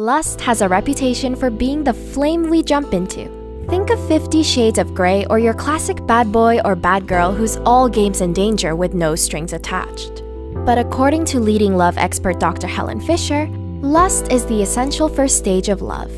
Lust has a reputation for being the flame we jump into. Think of 50 Shades of Grey or your classic bad boy or bad girl who's all games and danger with no strings attached. But according to leading love expert Dr. Helen Fisher, lust is the essential first stage of love.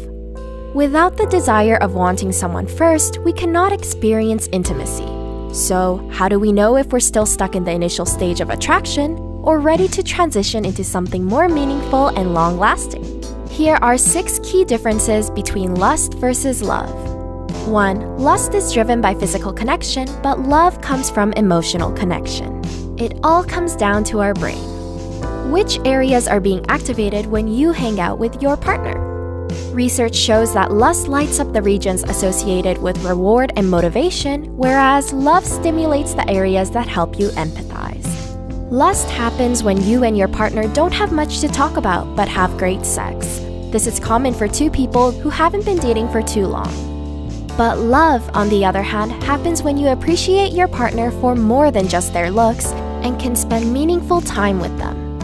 Without the desire of wanting someone first, we cannot experience intimacy. So, how do we know if we're still stuck in the initial stage of attraction or ready to transition into something more meaningful and long-lasting? Here are 6 key differences between lust versus love. 1. Lust is driven by physical connection, but love comes from emotional connection. It all comes down to our brain. Which areas are being activated when you hang out with your partner? Research shows that lust lights up the regions associated with reward and motivation, whereas love stimulates the areas that help you empathize. Lust happens when you and your partner don't have much to talk about but have great sex. This is common for 2 people who haven't been dating for too long. But love, on the other hand, happens when you appreciate your partner for more than just their looks and can spend meaningful time with them.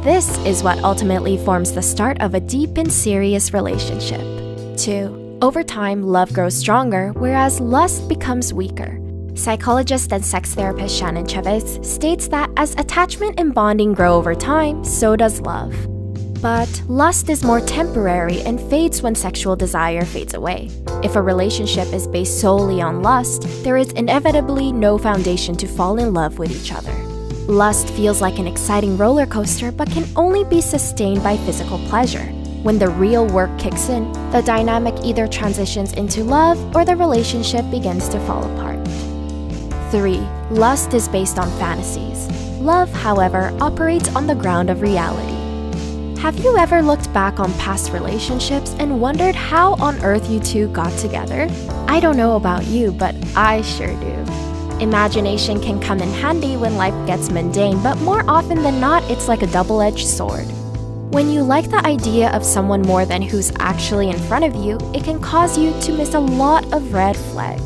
This is what ultimately forms the start of a deep and serious relationship. 2. Over time, love grows stronger, whereas lust becomes weaker. Psychologist and sex therapist Shannon Chavez states that as attachment and bonding grow over time, so does love. But lust is more temporary and fades when sexual desire fades away. If a relationship is based solely on lust, there is inevitably no foundation to fall in love with each other. Lust feels like an exciting roller coaster but can only be sustained by physical pleasure. When the real work kicks in, the dynamic either transitions into love or the relationship begins to fall apart. 3. Lust is based on fantasies. Love, however, operates on the ground of reality. Have you ever looked back on past relationships and wondered how on earth you two got together? I don't know about you, but I sure do. Imagination can come in handy when life gets mundane, but more often than not, it's like a double-edged sword. When you like the idea of someone more than who's actually in front of you, it can cause you to miss a lot of red flags.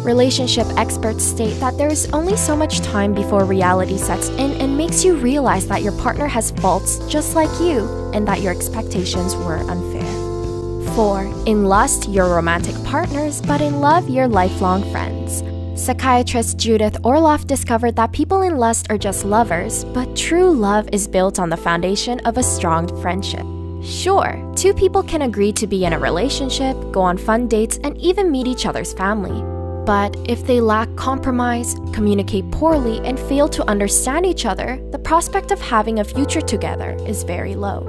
Relationship experts state that there is only so much time before reality sets in and makes you realize that your partner has faults just like you and that your expectations were unfair. 4. In lust, you're romantic partners, but in love, you're lifelong friends. Psychiatrist Judith Orloff discovered that people in lust are just lovers, but true love is built on the foundation of a strong friendship. Sure, 2 people can agree to be in a relationship, go on fun dates, and even meet each other's family. But if they lack compromise, communicate poorly, and fail to understand each other, the prospect of having a future together is very low.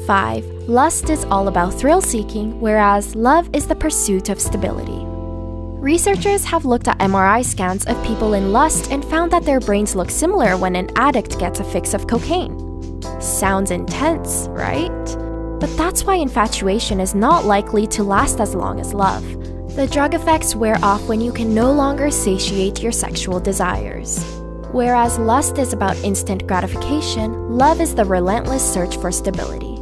5. Lust is all about thrill-seeking, whereas love is the pursuit of stability. Researchers have looked at MRI scans of people in lust and found that their brains look similar when an addict gets a fix of cocaine. Sounds intense, right? But that's why infatuation is not likely to last as long as love. The drug effects wear off when you can no longer satiate your sexual desires. Whereas lust is about instant gratification, love is the relentless search for stability.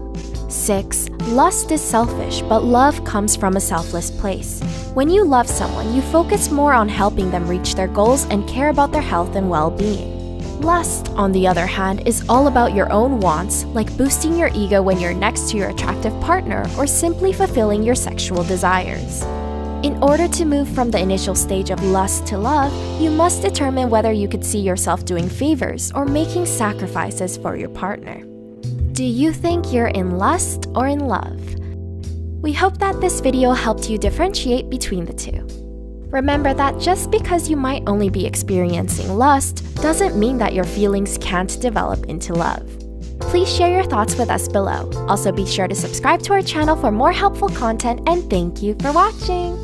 6. Lust is selfish, but love comes from a selfless place. When you love someone, you focus more on helping them reach their goals and care about their health and well-being. Lust, on the other hand, is all about your own wants, like boosting your ego when you're next to your attractive partner or simply fulfilling your sexual desires. In order to move from the initial stage of lust to love, you must determine whether you could see yourself doing favors or making sacrifices for your partner. Do you think you're in lust or in love? We hope that this video helped you differentiate between the two. Remember that just because you might only be experiencing lust doesn't mean that your feelings can't develop into love. Please share your thoughts with us below. Also, be sure to subscribe to our channel for more helpful content, and thank you for watching!